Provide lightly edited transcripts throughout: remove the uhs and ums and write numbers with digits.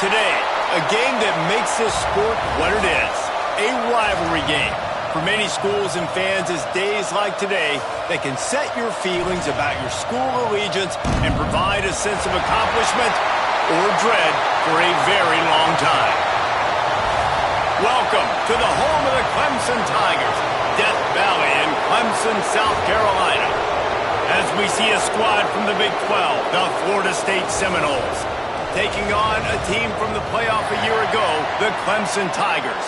today, a game that makes this sport what it is, a rivalry game. For many schools and fans, it's days like today that can set your feelings about your school allegiance and provide a sense of accomplishment or dread for a very long time. Welcome to the home of the Clemson Tigers, Death Valley in Clemson, South Carolina. As we see a squad from the Big 12, the Florida State Seminoles, taking on a team from the playoff a year ago, the Clemson Tigers.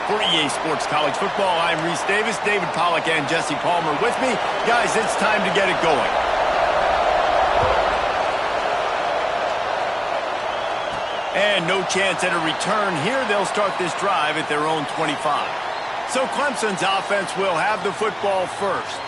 For EA Sports College Football, I'm Reese Davis, David Pollack, and Jesse Palmer with me. Guys, it's time to get it going. And no chance at a return here. They'll start this drive at their own 25. So Clemson's offense will have the football first.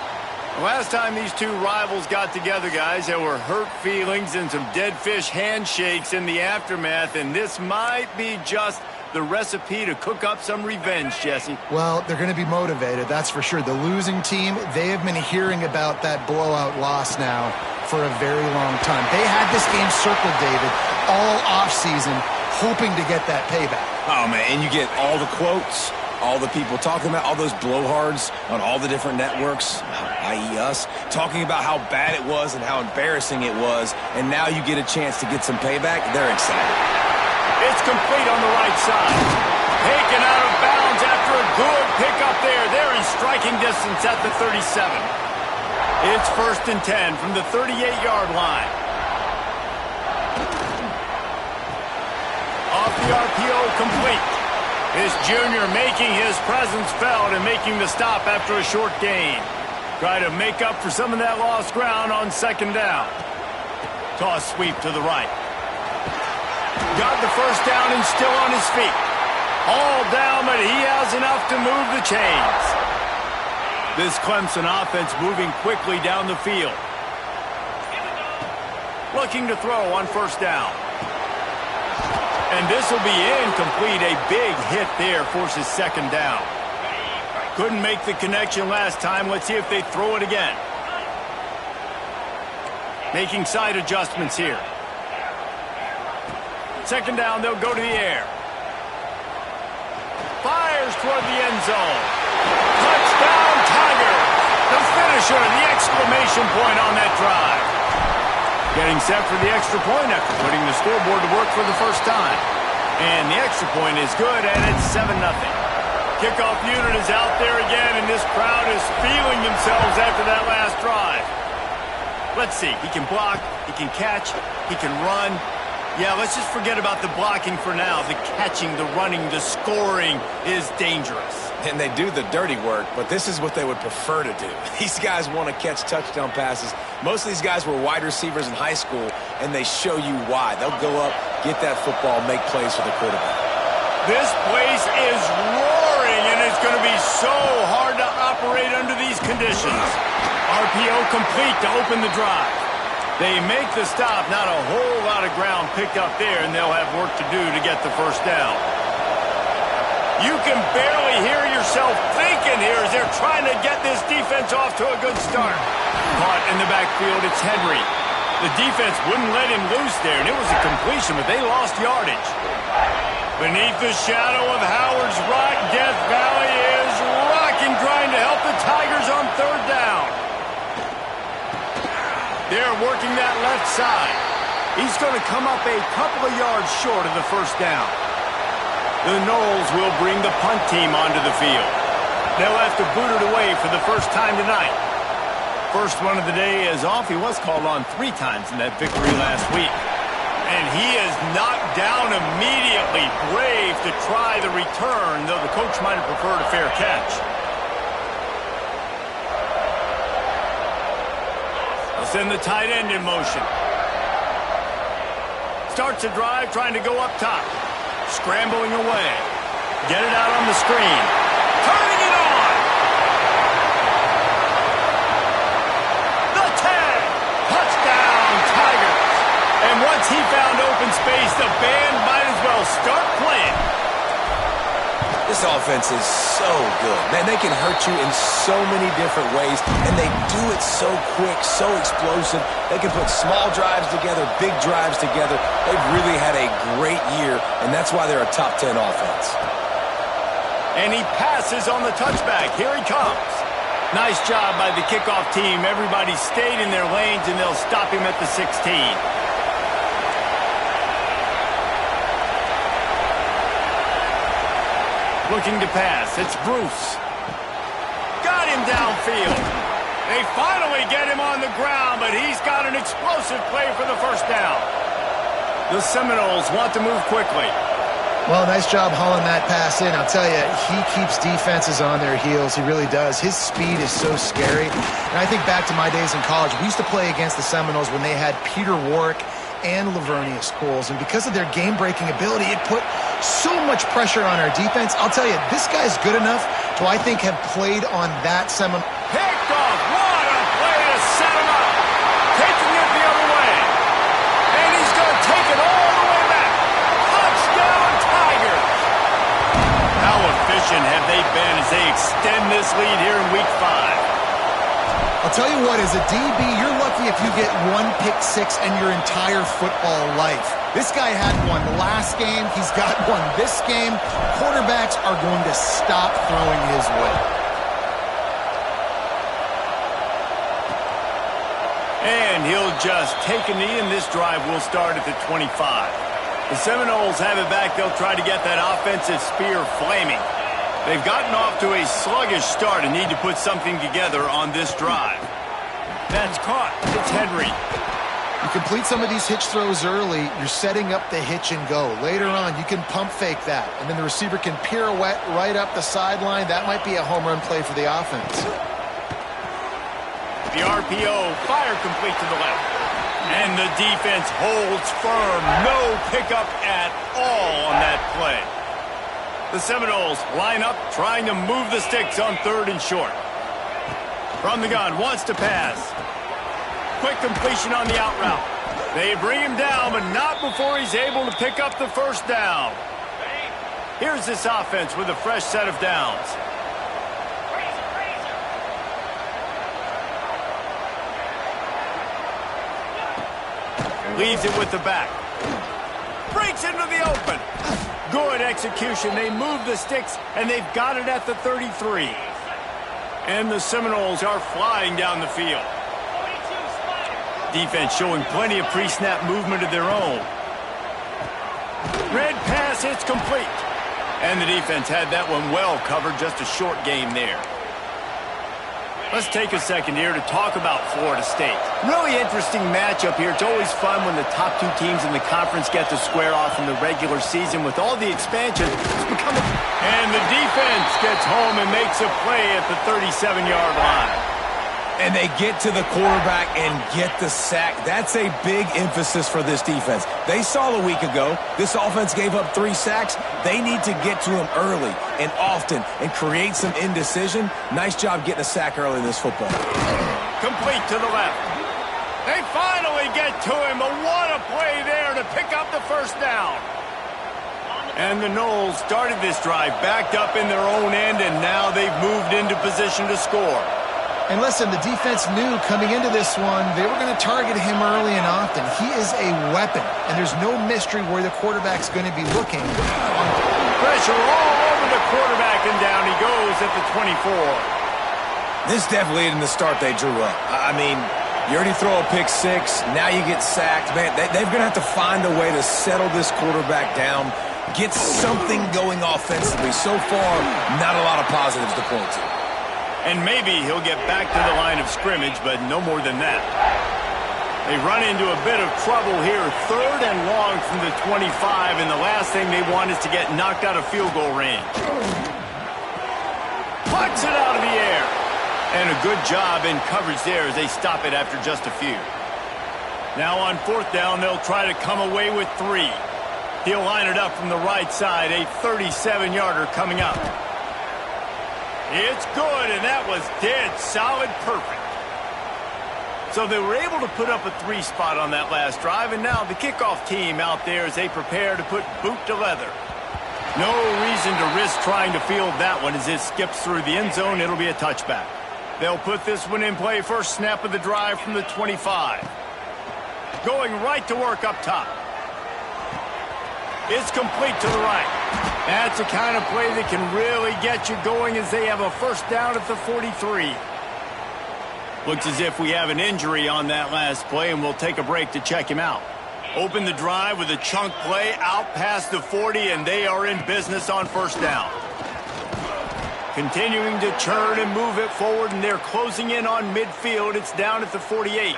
The last time these two rivals got together, guys, there were hurt feelings and some dead fish handshakes in the aftermath, and this might be just the recipe to cook up some revenge, Jesse. Well, they're going to be motivated, that's for sure. The losing team, they have been hearing about that blowout loss now for a very long time. They had this game circled, David, all offseason, hoping to get that payback. Oh, man, and you get all the quotes, all the people talking about, all those blowhards on all the different networks, i.e. us, talking about how bad it was and how embarrassing it was, and now you get a chance to get some payback. They're excited. It's complete on the right side. Taken out of bounds after a good pickup there. They're in striking distance at the 37. It's 1st and 10 from the 38-yard line. Off the RPO, complete. This junior making his presence felt and making the stop after a short gain. Try to make up for some of that lost ground on 2nd down. Toss sweep to the right. Got the first down and still on his feet. All down, but he has enough to move the chains. This Clemson offense moving quickly down the field. Looking to throw on 1st down. And this will be incomplete. A big hit there forces 2nd down. Couldn't make the connection last time. Let's see if they throw it again. Making side adjustments here. 2nd down, they'll go to the air. Fires toward the end zone. Touchdown, Tigers! The finisher, the exclamation point on that drive. Getting set for the extra point after putting the scoreboard to work for the first time. And the extra point is good, and it's 7-0. Kickoff unit is out there again, and this crowd is feeling themselves after that last drive. Let's see. He can block, he can catch, he can run. Yeah, let's just forget about the blocking for now. The catching, the running, the scoring is dangerous. And they do the dirty work, but this is what they would prefer to do. These guys want to catch touchdown passes. Most of these guys were wide receivers in high school, and they show you why. They'll go up, get that football, make plays for the quarterback. This place is roaring, and it's going to be so hard to operate under these conditions. RPO complete to open the drive. They make the stop, not a whole lot of ground picked up there, and they'll have work to do to get the 1st down. You can barely hear yourself thinking here as they're trying to get this defense off to a good start. Caught in the backfield, it's Henry. The defense wouldn't let him loose there, and it was a completion, but they lost yardage. Beneath the shadow of Howard's Rock, Death Valley is rocking, trying to help the Tigers on 3rd down. They're working that left side. He's going to come up a couple of yards short of the 1st down. The Noles will bring the punt team onto the field. They'll have to boot it away for the first time tonight. First one of the day is off. He was called on 3 times in that victory last week. And he is knocked down immediately. Brave to try the return, though the coach might have preferred a fair catch. Send the tight end in motion. Starts a drive trying to go up top. Scrambling away. Get it out on the screen. Turning it on. The 10. Touchdown, Tigers. And once he found open space, the band might as well start playing. This offense is so good. Man, they can hurt you in so many different ways, and they do it so quick, so explosive. They can put small drives together, big drives together. They've really had a great year, and that's why they're a top 10 offense. And he passes on the touchback. Here he comes. Nice job by the kickoff team. Everybody stayed in their lanes, and they'll stop him at the 16. Looking to pass. It's Bruce. Got him downfield. They finally get him on the ground, but he's got an explosive play for the first down. The Seminoles want to move quickly. Well, nice job hauling that pass in. I'll tell you, he keeps defenses on their heels. He really does. His speed is so scary. And I think back to my days in college. We used to play against the Seminoles when they had Peter Warwick and Lavernius Coles. And because of their game-breaking ability, it put so much pressure on our defense. I'll tell you, this guy's good enough to, I think, have played on that Seminole. Picked off. What a play to set him up. Taking it the other way. And he's going to take it all the way back. Touchdown, Tigers. How efficient have they been as they extend this lead here in Week 5? I'll tell you what, as a DB, you're lucky if you get one pick six in your entire football life. This guy had one last game. He's got one this game. Quarterbacks are going to stop throwing his way. And he'll just take a knee, and this drive will start at the 25. The Seminoles have it back. They'll try to get that offensive spear flaming. They've gotten off to a sluggish start and need to put something together on this drive. That's caught. It's Henry. You complete some of these hitch throws early, you're setting up the hitch and go. Later on, you can pump fake that, and then the receiver can pirouette right up the sideline. That might be a home run play for the offense. The RPO, fire complete to the left. And the defense holds firm. No pickup at all on that play. The Seminoles line up, trying to move the sticks on 3rd and short. From the gun, wants to pass. Quick completion on the out route. They bring him down, but not before he's able to pick up the first down. Here's this offense with a fresh set of downs. Leaves it with the back. Breaks into the open. Good execution. They move the sticks, and they've got it at the 33. And the Seminoles are flying down the field. Defense showing plenty of pre-snap movement of their own. Red pass hits complete. And the defense had that one well covered. Just a short game there. Let's take a second here to talk about Florida State. Really interesting matchup here. It's always fun when the top two teams in the conference get to square off in the regular season. With all the expansion, it's become And the defense gets home and makes a play at the 37-yard line. And they get to the quarterback and get the sack. That's a big emphasis for this defense. They saw a week ago, this offense gave up 3 sacks. They need to get to him early and often and create some indecision. Nice job getting a sack early in this football. Complete to the left. They finally get to him, but what a play there to pick up the first down. And the Noles started this drive backed up in their own end, and now they've moved into position to score. And listen, the defense knew coming into this one, they were going to target him early and often. He is a weapon, and there's no mystery where the quarterback's going to be looking. Pressure all over the quarterback, and down he goes at the 24. This definitely isn't the start they drew up. I mean, you already throw a pick 6, now you get sacked. Man, they're going to have to find a way to settle this quarterback down, get something going offensively. So far, not a lot of positives to point to. And maybe he'll get back to the line of scrimmage, but no more than that. They run into a bit of trouble here. 3rd and long from the 25, and the last thing they want is to get knocked out of field goal range. Plucks it out of the air. And a good job in coverage there as they stop it after just a few. Now on 4th down, they'll try to come away with 3. He'll line it up from the right side, a 37-yarder coming up. It's good, and that was dead solid perfect. So they were able to put up a 3 spot on that last drive, and now the kickoff team out there as they prepare to put boot to leather. No reason to risk trying to field that one as it skips through the end zone. It'll be a touchback. They'll put this one in play first snap of the drive from the 25. Going right to work up top. It's complete to the right. That's the kind of play that can really get you going as they have a first down at the 43. Looks as if we have an injury on that last play, and we'll take a break to check him out. Open the drive with a chunk play out past the 40, and they are in business on first down. Continuing to turn and move it forward, and they're closing in on midfield. It's down at the 48.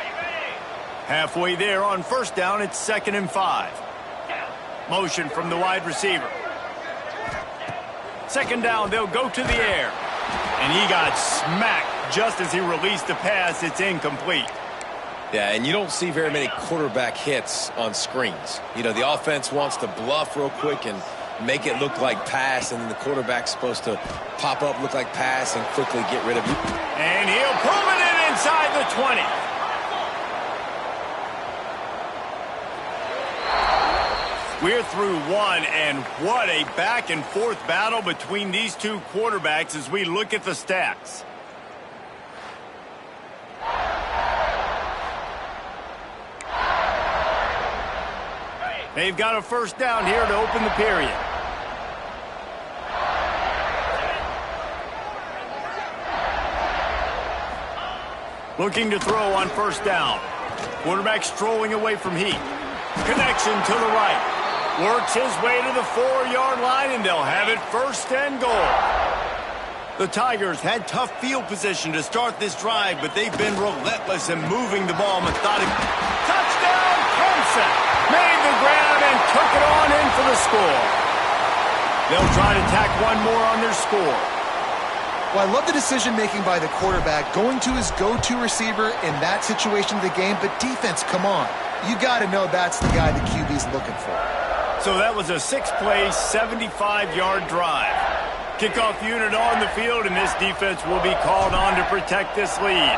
Halfway there on first down, it's 2nd and 5. Motion from the wide receiver. 2nd down, they'll go to the air. And he got smacked just as he released the pass. It's incomplete. Yeah, and you don't see very many quarterback hits on screens. You know, the offense wants to bluff real quick and make it look like pass, and then the quarterback's supposed to pop up, look like pass, and quickly get rid of you. And he'll pull it in inside the 20. We're through one, and what a back-and-forth battle between these two quarterbacks as we look at the stats. They've got a first down here to open the period. Looking to throw on first down. Quarterback strolling away from heat. Connection to the right. Works his way to the 4-yard line, and they'll have it 1st and goal. The Tigers had tough field position to start this drive, but they've been relentless in moving the ball methodically. Touchdown, Clemson! Made the grab and took it on in for the score. They'll try to tack one more on their score. Well, I love the decision-making by the quarterback, going to his go-to receiver in that situation of the game, but defense, come on. You got to know that's the guy the QB's looking for. So that was a 6-play, 75-yard drive. Kickoff unit on the field, and this defense will be called on to protect this lead.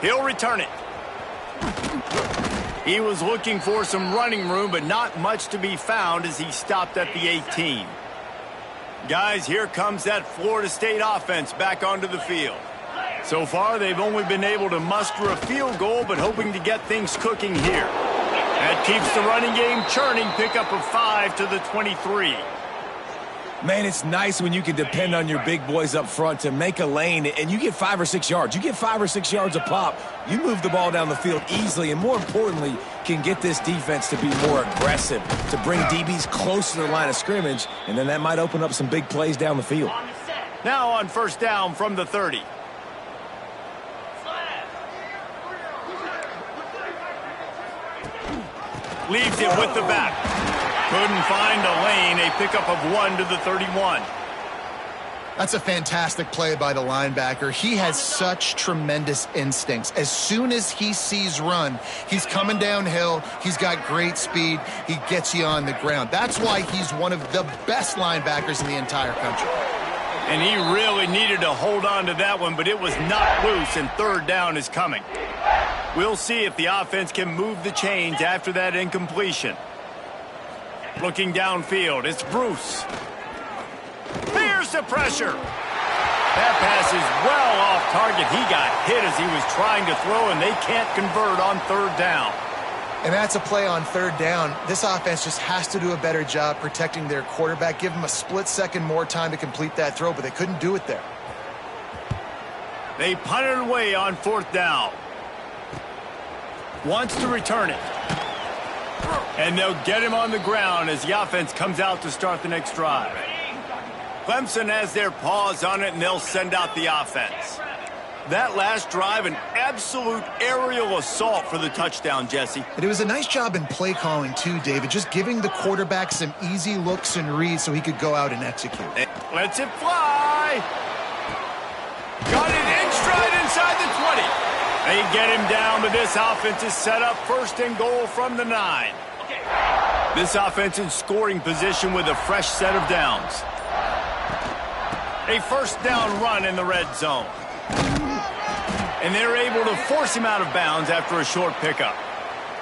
He'll return it. He was looking for some running room, but not much to be found as he stopped at the 18. Guys, here comes that Florida State offense back onto the field. So far, they've only been able to muster a field goal, but hoping to get things cooking here. That keeps the running game churning. Pickup of 5 to the 23. Man, it's nice when you can depend on your big boys up front to make a lane, and you get 5 or 6 yards. You get 5 or 6 yards a pop. You move the ball down the field easily, and more importantly, can get this defense to be more aggressive, to bring DBs close to the line of scrimmage, and then that might open up some big plays down the field. Now on first down from the 30. Leaves it with the back. Couldn't find a lane. A pickup of 1 to the 31. That's a fantastic play by the linebacker. He has such tremendous instincts. As soon as he sees run, he's coming downhill. He's got great speed. He gets you on the ground. That's why he's one of the best linebackers in the entire country. And he really needed to hold on to that one, but it was not loose, and third down is coming. We'll see if the offense can move the chains after that incompletion. Looking downfield, it's Bruce. Here's the pressure. That pass is well off target. He got hit as he was trying to throw, and they can't convert on third down. And that's a play on third down. This offense just has to do a better job protecting their quarterback. Give him a split second more time to complete that throw, but they couldn't do it there. They punted away on fourth down. Wants to return it. And they'll get him on the ground as the offense comes out to start the next drive. Clemson has their paws on it, and they'll send out the offense. That last drive, an absolute aerial assault for the touchdown, Jesse. And it was a nice job in play calling, too, David, just giving the quarterback some easy looks and reads so he could go out and execute. Lets it fly. Got it in stride inside the 20. They get him down, but this offense is set up first and goal from the 9. This offense in scoring position with a fresh set of downs. A first down run in the red zone. And they're able to force him out of bounds after a short pickup.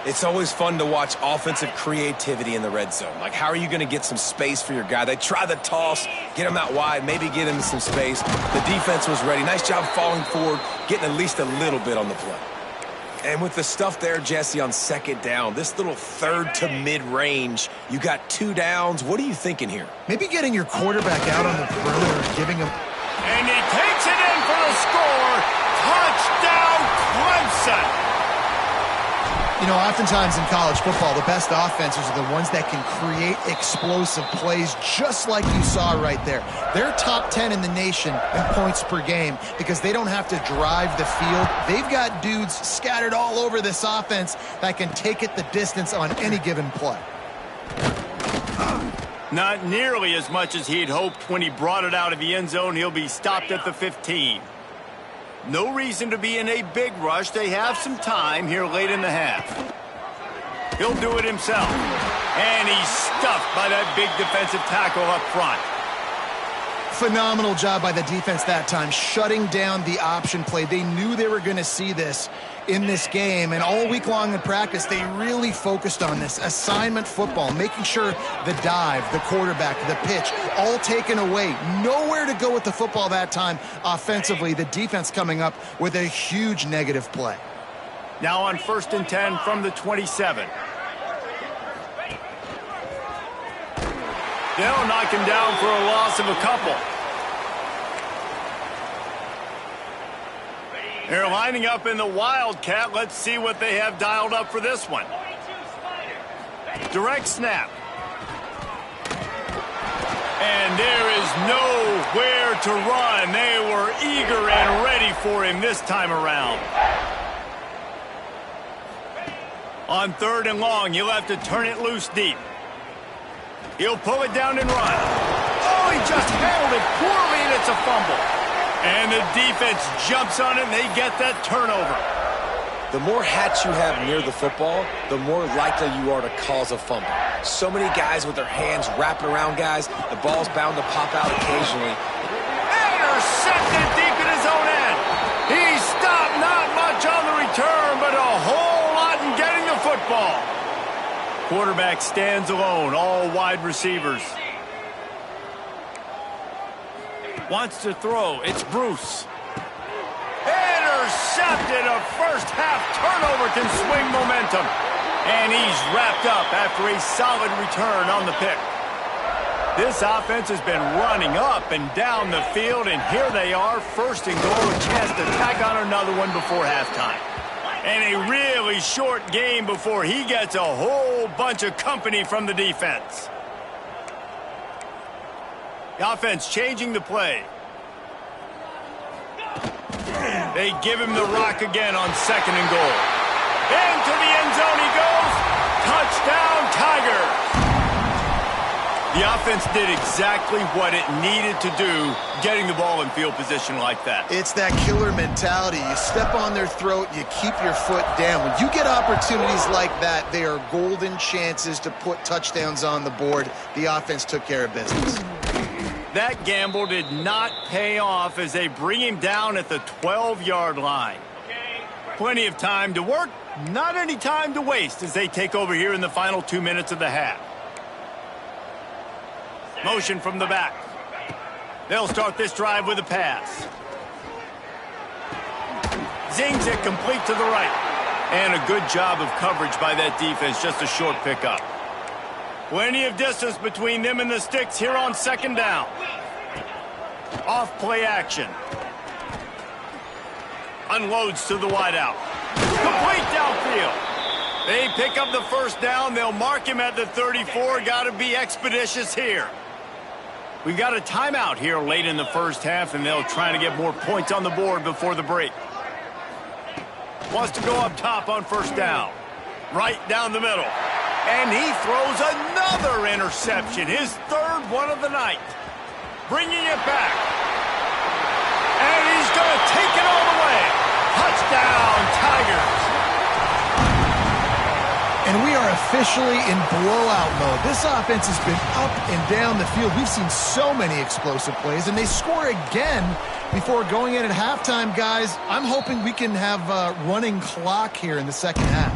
It's always fun to watch offensive creativity in the red zone. Like, how are you going to get some space for your guy? They try the toss, get him out wide, maybe get him some space. The defense was ready. Nice job falling forward, getting at least a little bit on the play. And with the stuff there, Jesse, on second down, this little third to mid-range, you got 2 downs. What are you thinking here? Maybe getting your quarterback out on the perimeter, giving him... And he takes it in for the score. Touchdown, Clemson. You know, oftentimes in college football, the best offenses are the ones that can create explosive plays just like you saw right there. They're top 10 in the nation in points per game because they don't have to drive the field. They've got dudes scattered all over this offense that can take it the distance on any given play. Not nearly as much as he'd hoped when he brought it out of the end zone. He'll be stopped at the 15. No reason to be in a big rush. They have some time here late in the half. He'll do it himself. And he's stuffed by that big defensive tackle up front. Phenomenal job by the defense that time, shutting down the option play. They knew they were going to see this in this game, and all week long in practice, they really focused on this assignment football, making sure the dive, the quarterback, the pitch, all taken away. Nowhere to go with the football that time offensively. The defense coming up with a huge negative play. Now on 1st and 10 from the 27. They'll knock him down for a loss of a couple. They're lining up in the Wildcat. Let's see what they have dialed up for this one. Direct snap. And there is nowhere to run. They were eager and ready for him this time around. On 3rd and long, he'll have to turn it loose deep. He'll pull it down and run. Oh, he just handled it poorly, and it's a fumble. And the defense jumps on it, and they get that turnover. The more hats you have near the football, the more likely you are to cause a fumble. So many guys with their hands wrapping around guys, the ball's bound to pop out occasionally. Intercepted deep in his own end. He stopped, not much on the return, but a whole lot in getting the football. Quarterback stands alone, all wide receivers. Wants to throw. It's Bruce. Intercepted. A first-half turnover can swing momentum. And he's wrapped up after a solid return on the pick. This offense has been running up and down the field, and here they are, 1st and goal, a chance to tack on another one before halftime. And a really short game before he gets a whole bunch of company from the defense. The offense changing the play. They give him the rock again on 2nd and goal. Into the end zone he goes. Touchdown, Tigers. The offense did exactly what it needed to do, getting the ball in field position like that. It's that killer mentality. You step on their throat, you keep your foot down. When you get opportunities like that, they are golden chances to put touchdowns on the board. The offense took care of business. That gamble did not pay off as they bring him down at the 12-yard line. Plenty of time to work, not any time to waste as they take over here in the final 2 minutes of the half. Motion from the back. They'll start this drive with a pass. Zings it complete to the right. And a good job of coverage by that defense, just a short pickup. Plenty of distance between them and the sticks here on 2nd down. Off play action. Unloads to the wideout. Complete downfield. They pick up the 1st down. They'll mark him at the 34. Got to be expeditious here. We've got a timeout here late in the 1st half, and they'll try to get more points on the board before the break. Wants to go up top on 1st down. Right down the middle. And he throws another interception, his 3rd one of the night. Bringing it back. And he's going to take it all the way. Touchdown, Tigers. And we are officially in blowout mode. This offense has been up and down the field. We've seen so many explosive plays, and they score again before going in at halftime, guys. I'm hoping we can have a running clock here in the 2nd half.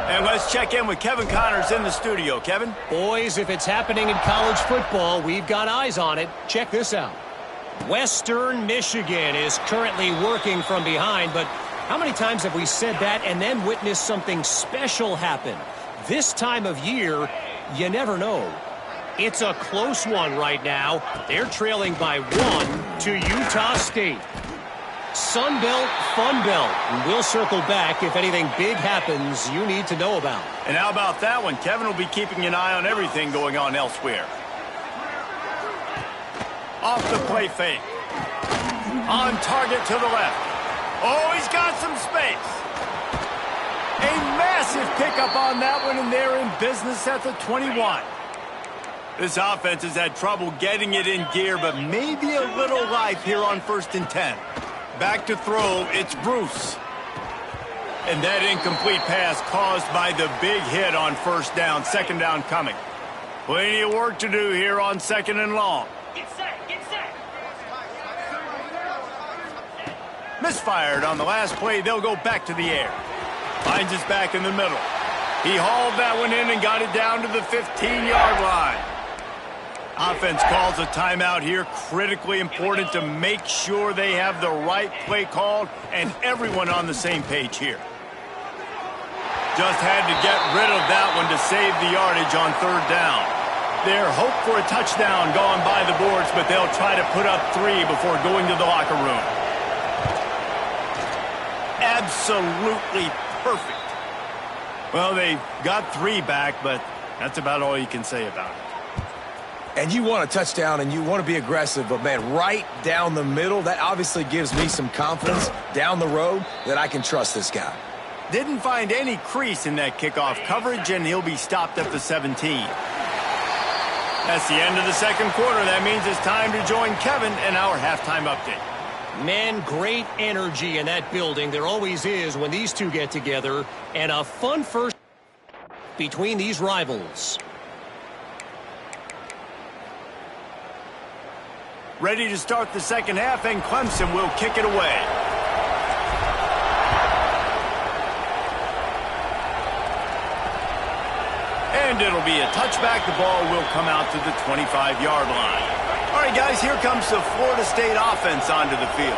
And let's check in with Kevin Connors in the studio. Kevin? Boys, if it's happening in college football, we've got eyes on it. Check this out. Western Michigan is currently working from behind, but how many times have we said that and then witnessed something special happen? This time of year, you never know. It's a close one right now. They're trailing by 1 to Utah State. Sun Belt, Fun Belt. We'll circle back if anything big happens you need to know about. And how about that one? Kevin will be keeping an eye on everything going on elsewhere. Off the play fake. On target to the left. Oh, he's got some space. A massive pickup on that one, and they're in business at the 21. This offense has had trouble getting it in gear, but maybe a little life here on 1st and 10. Back to throw, it's Bruce. And that incomplete pass caused by the big hit on 1st down, 2nd down coming. Plenty of work to do here on 2nd and long. Get set, get set. Misfired on the last play, they'll go back to the air. Finds us back in the middle. He hauled that one in and got it down to the 15-yard line. Offense calls a timeout here. Critically important to make sure they have the right play called and everyone on the same page here. Just had to get rid of that one to save the yardage on 3rd down. Their hope for a touchdown gone by the boards, but they'll try to put up 3 before going to the locker room. Absolutely perfect. Well, they got 3 back, but that's about all you can say about it. And you want a touchdown and you want to be aggressive, but, man, right down the middle, that obviously gives me some confidence down the road that I can trust this guy. Didn't find any crease in that kickoff coverage, and he'll be stopped at the 17. That's the end of the 2nd quarter. That means it's time to join Kevin in our halftime update. Man, great energy in that building. There always is when these two get together, and a fun first between these rivals. Ready to start the 2nd half, and Clemson will kick it away. And it'll be a touchback. The ball will come out to the 25-yard line. All right, guys, here comes the Florida State offense onto the field.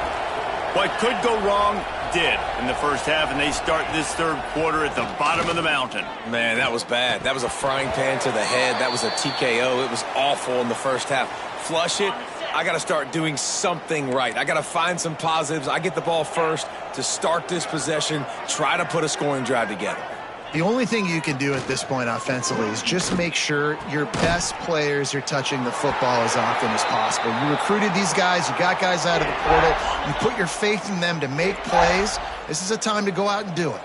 What could go wrong did in the 1st half, and they start this 3rd quarter at the bottom of the mountain. Man, that was bad. That was a frying pan to the head. That was a TKO. It was awful in the 1st half. Flush it. I got to start doing something right. I got to find some positives. I get the ball first to start this possession, try to put a scoring drive together. The only thing you can do at this point offensively is just make sure your best players are touching the football as often as possible. You recruited these guys. You got guys out of the portal. You put your faith in them to make plays. This is a time to go out and do it.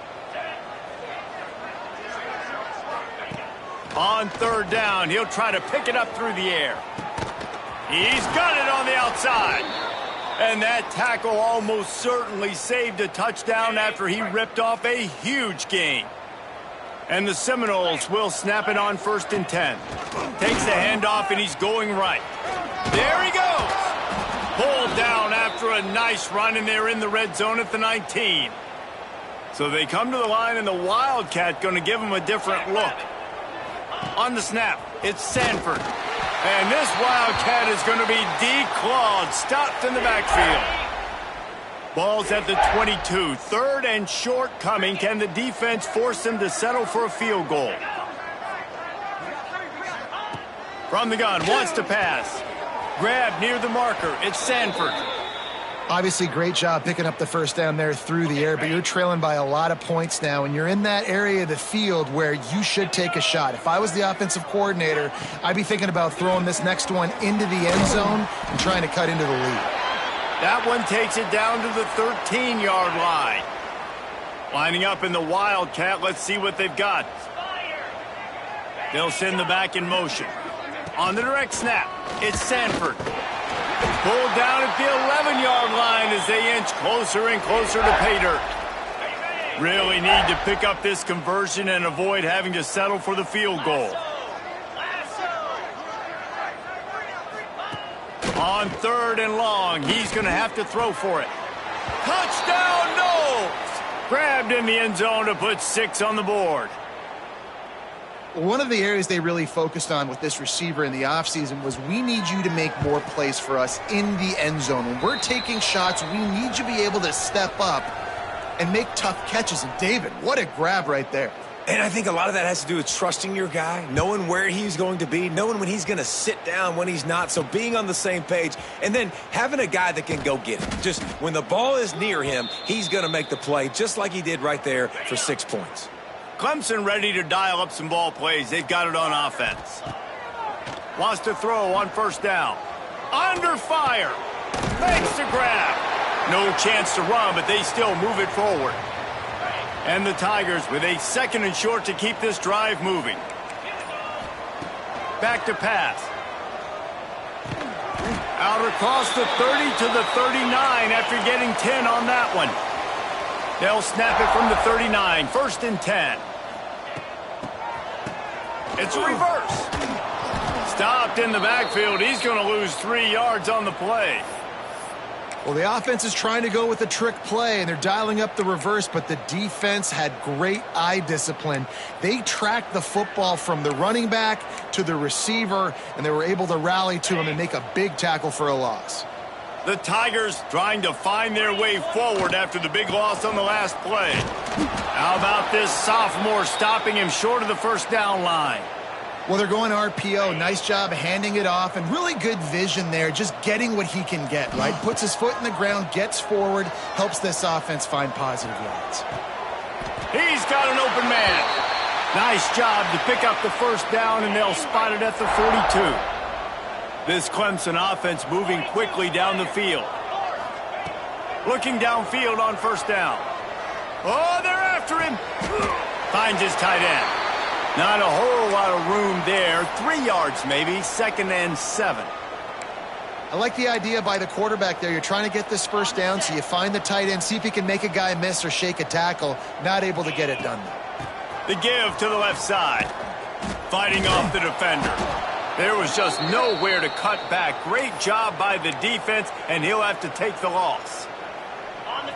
On 3rd down, he'll try to pick it up through the air. He's got it on the outside. And that tackle almost certainly saved a touchdown after he ripped off a huge gain. And the Seminoles will snap it on 1st and 10. Takes the handoff, and he's going right. There he goes. Pulled down after a nice run, and they're in the red zone at the 19. So they come to the line, and the Wildcat going to give them a different look. On the snap, it's Sanford. And this Wildcat is going to be declawed, stopped in the backfield. Ball's at the 22. 3rd and short coming. Can the defense force them to settle for a field goal? From the gun, wants to pass. Grab near the marker. It's Sanford. Obviously, great job picking up the 1st down there through the air, but you're trailing by a lot of points now, and you're in that area of the field where you should take a shot. If I was the offensive coordinator, I'd be thinking about throwing this next one into the end zone and trying to cut into the lead. That one takes it down to the 13-yard line. Lining up in the Wildcat, let's see what they've got. They'll send the back in motion. On the direct snap, it's Sanford. Pulled down at the 11-yard line as they inch closer and closer to pay dirt. Really need to pick up this conversion and avoid having to settle for the field goal. On 3rd and long, he's going to have to throw for it. Touchdown, Knowles! Grabbed in the end zone to put 6 on the board. One of the areas they really focused on with this receiver in the offseason was we need you to make more plays for us in the end zone. When we're taking shots, we need you to be able to step up and make tough catches. And David, what a grab right there. And I think a lot of that has to do with trusting your guy, knowing where he's going to be, knowing when he's going to sit down, when he's not. So being on the same page, and then having a guy that can go get it. Just when the ball is near him, he's going to make the play, just like he did right there for 6 points. Clemson ready to dial up some ball plays. They've got it on offense. Wants to throw on first down. Under fire. Makes the grab. No chance to run, but they still move it forward. And the Tigers with a 2nd and short to keep this drive moving. Back to pass. Out across the 30 to the 39 after getting 10 on that one. They'll snap it from the 39. 1st and 10. It's a reverse. Stopped in the backfield. He's going to lose 3 yards on the play. Well, the offense is trying to go with a trick play, and they're dialing up the reverse, but the defense had great eye discipline. They tracked the football from the running back to the receiver, and they were able to rally to him and make a big tackle for a loss. The Tigers trying to find their way forward after the big loss on the last play. How about this sophomore stopping him short of the first down line? Well, they're going RPO. Nice job handing it off, and really good vision there, just getting what he can get, right? Puts his foot in the ground, gets forward, helps this offense find positive yards. He's got an open man. Nice job to pick up the first down, and they'll spot it at the 42. This Clemson offense moving quickly down the field. Looking downfield on first down. Oh, they're after him. Finds his tight end. Not a whole lot of room there. 3 yards maybe. 2nd and 7. I like the idea by the quarterback there. You're trying to get this first down, so you find the tight end, see if he can make a guy miss or shake a tackle. Not able to get it done. The give to the left side. Fighting off the defender. There was just nowhere to cut back. Great job by the defense, and he'll have to take the loss.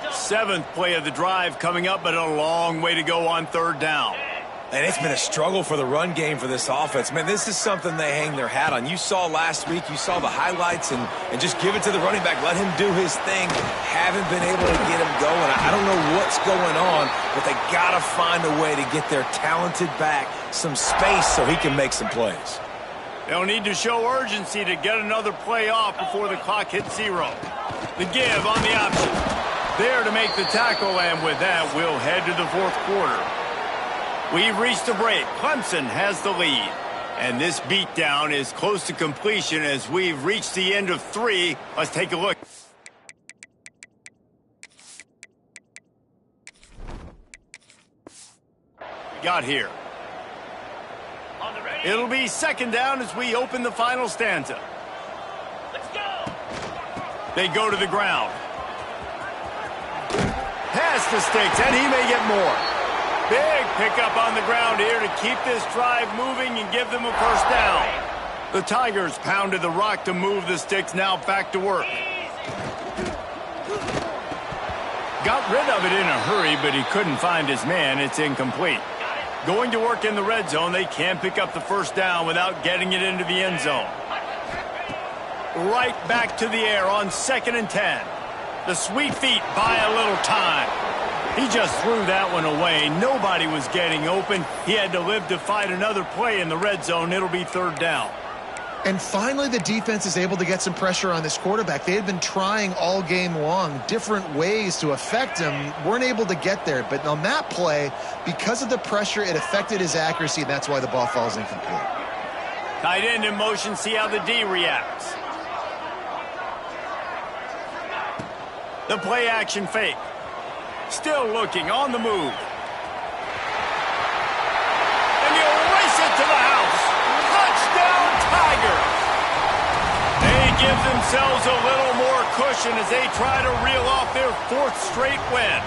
7th play of the drive coming up, but a long way to go on 3rd down. And it's been a struggle for the run game for this offense. Man, this is something they hang their hat on. You saw last week, you saw the highlights, and just give it to the running back. Let him do his thing. Haven't been able to get him going. I don't know what's going on, but they got to find a way to get their talented back some space so he can make some plays. They'll need to show urgency to get another play off before the clock hits 0. The give on the option. There to make the tackle, and with that, we'll head to the 4th quarter. We've reached a break. Clemson has the lead. And this beatdown is close to completion as we've reached the end of 3. Let's take a look. We got here. It'll be 2nd down as we open the final stanza. Let's go. They go to the ground. Pass the sticks, and he may get more. Big pickup on the ground here to keep this drive moving and give them a first down. The Tigers pounded the rock to move the sticks, now back to work. Got rid of it in a hurry, but he couldn't find his man. It's incomplete. Going to work in the red zone, they can't pick up the first down without getting it into the end zone. Right back to the air on 2nd and 10. The sweet feet buy a little time. He just threw that one away. Nobody was getting open. He had to live to fight another play in the red zone. It'll be 3rd down. And finally, the defense is able to get some pressure on this quarterback. They had been trying all game long different ways to affect him. Weren't able to get there. But on that play, because of the pressure, it affected his accuracy, and that's why the ball falls incomplete. Tight end in motion. See how the D reacts. The play action fake. Still looking, on the move. And he'll race it to the house. Touchdown, Tigers. They give themselves a little more cushion as they try to reel off their 4th straight win.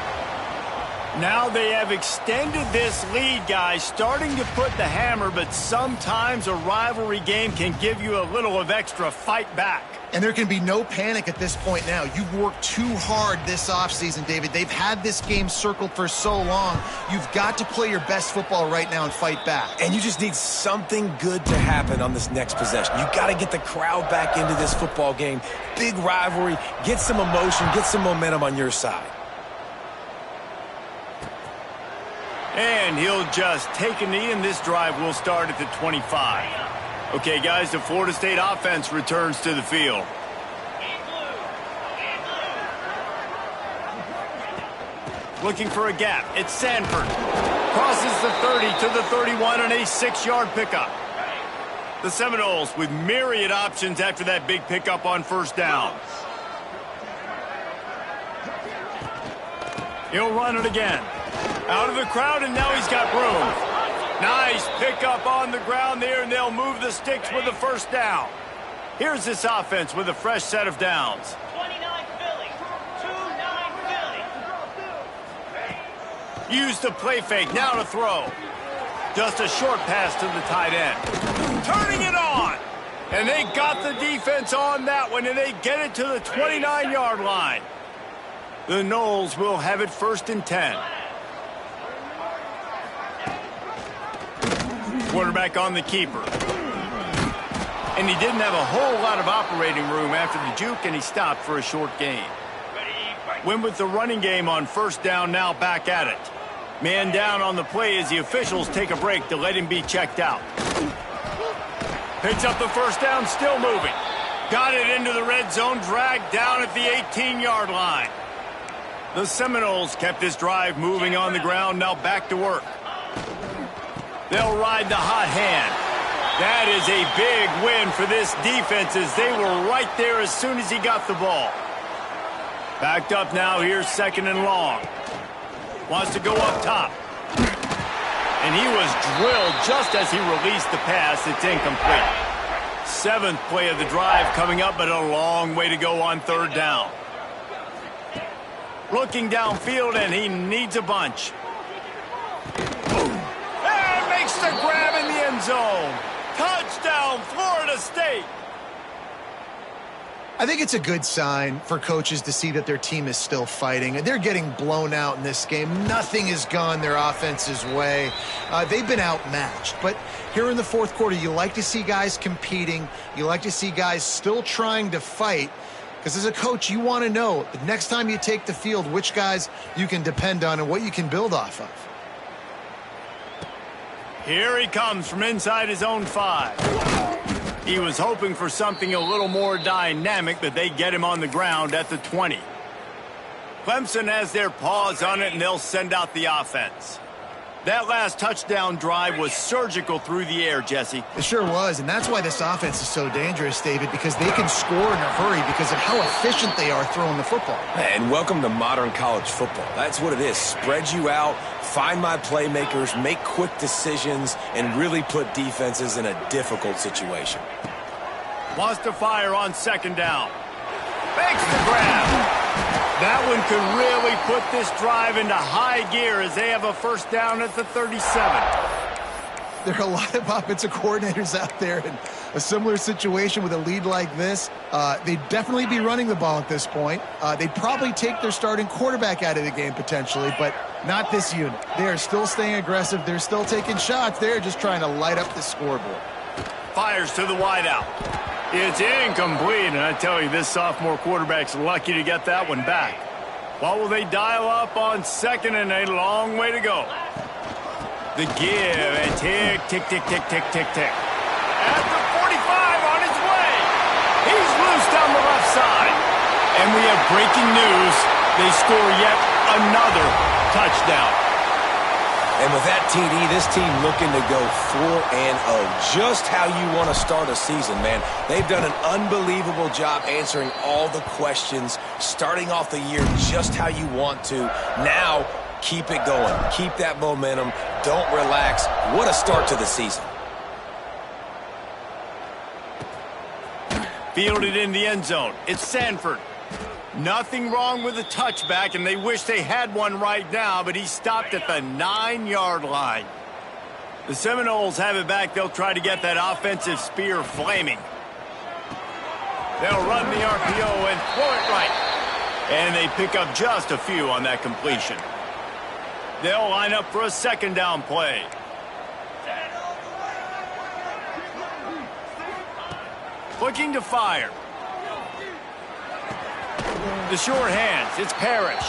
Now they have extended this lead, guys, starting to put the hammer, but sometimes a rivalry game can give you a little of extra fight back. And there can be no panic at this point now. You've worked too hard this offseason, David. They've had this game circled for so long. You've got to play your best football right now and fight back. And you just need something good to happen on this next possession. You got to get the crowd back into this football game. Big rivalry. Get some emotion. Get some momentum on your side. And he'll just take a knee, and this drive will start at the 25. Okay, guys, the Florida State offense returns to the field. Looking for a gap. It's Sanford. Crosses the 30 to the 31 on a 6-yard pickup. The Seminoles with myriad options after that big pickup on first down. He'll run it again. Out of the crowd, and now he's got room. Nice pickup on the ground there, and they'll move the sticks with the first down. Here's this offense with a fresh set of downs. 29 Philly. 2-9 Philly. Use the play fake, now to throw. Just a short pass to the tight end. Turning it on. And they got the defense on that one, and they get it to the 29-yard line. The Noles will have it 1st and 10. Quarterback on the keeper. And he didn't have a whole lot of operating room after the juke, and he stopped for a short gain. Went with the running game on first down, now back at it. Man down on the play as the officials take a break to let him be checked out. Picks up the first down, still moving. Got it into the red zone, dragged down at the 18-yard line. The Seminoles kept this drive moving on the ground, now back to work. They'll ride the hot hand. That is a big win for this defense as they were right there as soon as he got the ball. Backed up now, here's 2nd and long. Wants to go up top. And he was drilled just as he released the pass. It's incomplete. 7th play of the drive coming up, but a long way to go on 3rd down. Looking downfield, and he needs a bunch. The grab in the end zone. Touchdown, Florida State. I think it's a good sign for coaches to see that their team is still fighting. They're getting blown out in this game. Nothing has gone their offense's way. They've been outmatched. But here in the 4th quarter, you like to see guys competing. You like to see guys still trying to fight. Because as a coach, you want to know the next time you take the field which guys you can depend on and what you can build off of. Here he comes from inside his own 5. He was hoping for something a little more dynamic, but they get him on the ground at the 20. Clemson has their paws on it, and they'll send out the offense. That last touchdown drive was surgical through the air, Jesse. It sure was, and that's why this offense is so dangerous, David, because they can score in a hurry because of how efficient they are throwing the football. And welcome to modern college football. That's what it is. Spread you out, find my playmakers, make quick decisions, and really put defenses in a difficult situation. Wants to fire on 2nd down. Makes the grab. That one could really put this drive into high gear as they have a 1st down at the 37. There are a lot of offensive coordinators out there in a similar situation with a lead like this. They'd definitely be running the ball at this point. They'd probably take their starting quarterback out of the game potentially, but not this unit. They are still staying aggressive. They're still taking shots. They're just trying to light up the scoreboard. Fires to the wideout. It's incomplete, and I tell you, this sophomore quarterback's lucky to get that one back. What will they dial up on 2nd and a long way to go? The give, and tick, tick, tick, tick, tick, tick, tick. At the 45 on his way. He's loose down the left side. And we have breaking news. They score yet another touchdown. And with that TD, this team looking to go 4-0. Just how you want to start a season, man. They've done an unbelievable job answering all the questions, starting off the year just how you want to. Now, keep it going. Keep that momentum. Don't relax. What a start to the season. Fielded in the end zone. It's Sanford. Nothing wrong with the touchback, and they wish they had one right now, but he stopped at the 9-yard line. The Seminoles have it back. They'll try to get that offensive spear flaming. They'll run the RPO and throw it right. And they pick up just a few on that completion. They'll line up for a second down play. Looking to fire. The short hands, it's Parrish.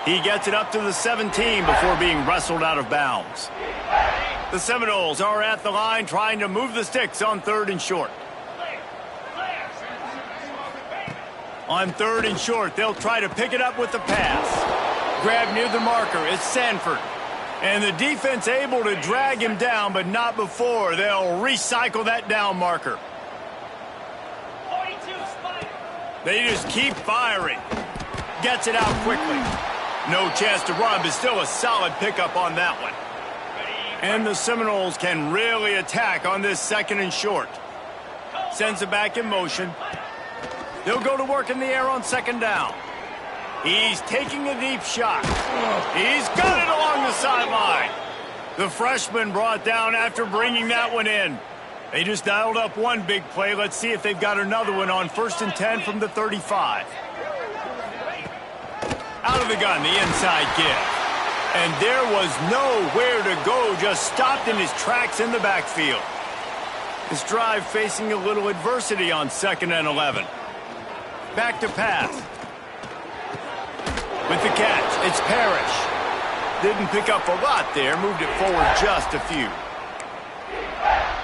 He gets it up to the 17 before being wrestled out of bounds. The Seminoles are at the line trying to move the sticks on 3rd and short. On 3rd and short, they'll try to pick it up with the pass. Grab near the marker, it's Sanford. And the defense able to drag him down, but not before. They'll recycle that down marker. They just keep firing. Gets it out quickly. No chance to run, but still a solid pickup on that one. And the Seminoles can really attack on this 2nd and short. Sends it back in motion. They'll go to work in the air on 2nd down. He's taking a deep shot. He's got it along the sideline. The freshman brought down after bringing that one in. They just dialed up one big play. Let's see if they've got another one on 1st and 10 from the 35. Out of the gun, the inside give. And there was nowhere to go, just stopped in his tracks in the backfield. This drive facing a little adversity on 2nd and 11. Back to pass. With the catch, it's Parrish. Didn't pick up a lot there, moved it forward just a few.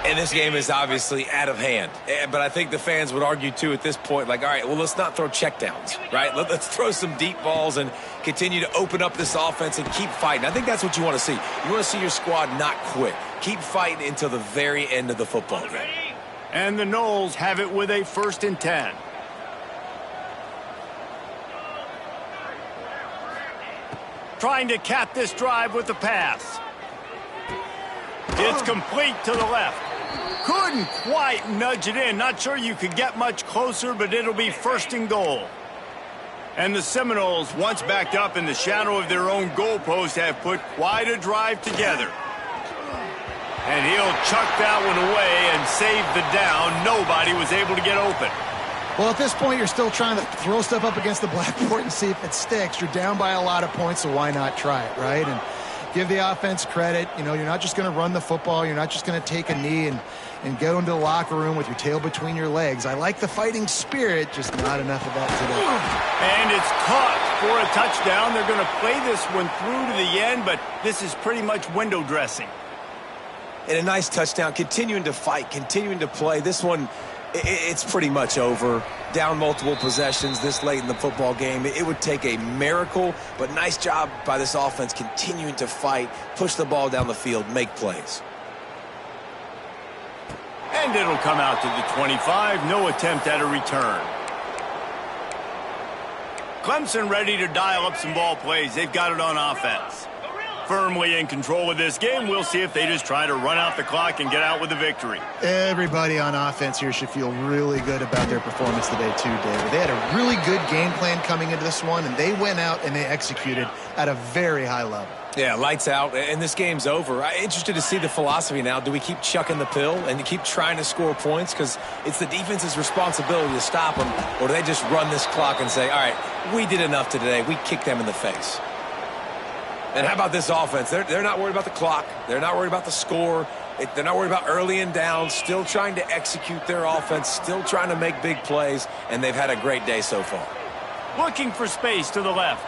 And this game is obviously out of hand. But I think the fans would argue, too, at this point, like, all right, well, let's not throw checkdowns, right? Let's throw some deep balls and continue to open up this offense and keep fighting. I think that's what you want to see. You want to see your squad not quit. Keep fighting until the very end of the football game. And the Noles have it with a 1st and 10. Trying to cap this drive with the pass. It's complete to the left. Couldn't quite nudge it in. Not sure you could get much closer, but it'll be 1st and goal. And the Seminoles, once backed up in the shadow of their own goalpost, have put quite a drive together. And he'll chuck that one away and save the down. Nobody was able to get open. Well, at this point, you're still trying to throw stuff up against the blackboard and see if it sticks. You're down by a lot of points, so why not try it, right? And give the offense credit. You know, you're not just going to run the football. You're not just going to take a knee and go into the locker room with your tail between your legs. I like the fighting spirit, just not enough of that today. And it's caught for a touchdown. They're going to play this one through to the end, but this is pretty much window dressing. And a nice touchdown, continuing to fight, continuing to play. This one, it's pretty much over. Down multiple possessions this late in the football game. It would take a miracle, but nice job by this offense continuing to fight, push the ball down the field, make plays. And it'll come out to the 25. No attempt at a return. Clemson ready to dial up some ball plays. They've got it on offense. Firmly in control of this game. We'll see if they just try to run out the clock and get out with a victory. Everybody on offense here should feel really good about their performance today too, David. They had a really good game plan coming into this one, and they went out and they executed at a very high level. Yeah, lights out, and this game's over. I'm interested to see the philosophy now. Do we keep chucking the pill and keep trying to score points? Because it's the defense's responsibility to stop them, or do they just run this clock and say, all right, we did enough today. We kicked them in the face. And how about this offense? They're not worried about the clock. They're not worried about the score. They're not worried about early and down. Still trying to execute their offense. Still trying to make big plays. And they've had a great day so far. Looking for space to the left.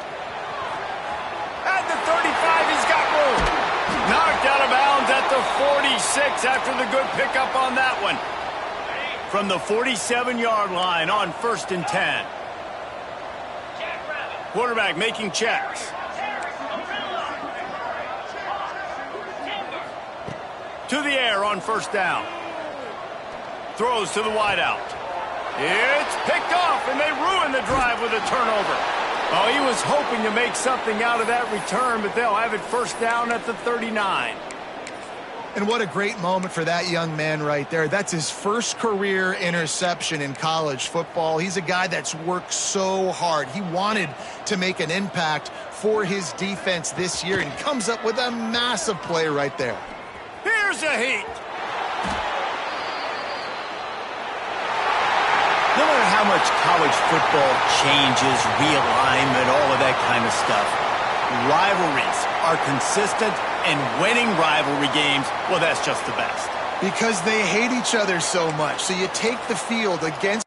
At the 35, he's got room. Knocked out of bounds at the 46 after the good pickup on that one. From the 47-yard line on 1st and 10. Quarterback making checks. To the air on 1st down. Throws to the wideout. It's picked off, and they ruin the drive with a turnover. Oh, he was hoping to make something out of that return, but they'll have it 1st down at the 39. And what a great moment for that young man right there. That's his first career interception in college football. He's a guy that's worked so hard. He wanted to make an impact for his defense this year and comes up with a massive play right there. Here's a heat. No matter how much college football changes, realignment, all of that kind of stuff, rivalries are consistent, and winning rivalry games, well, that's just the best. Because they hate each other so much. So you take the field against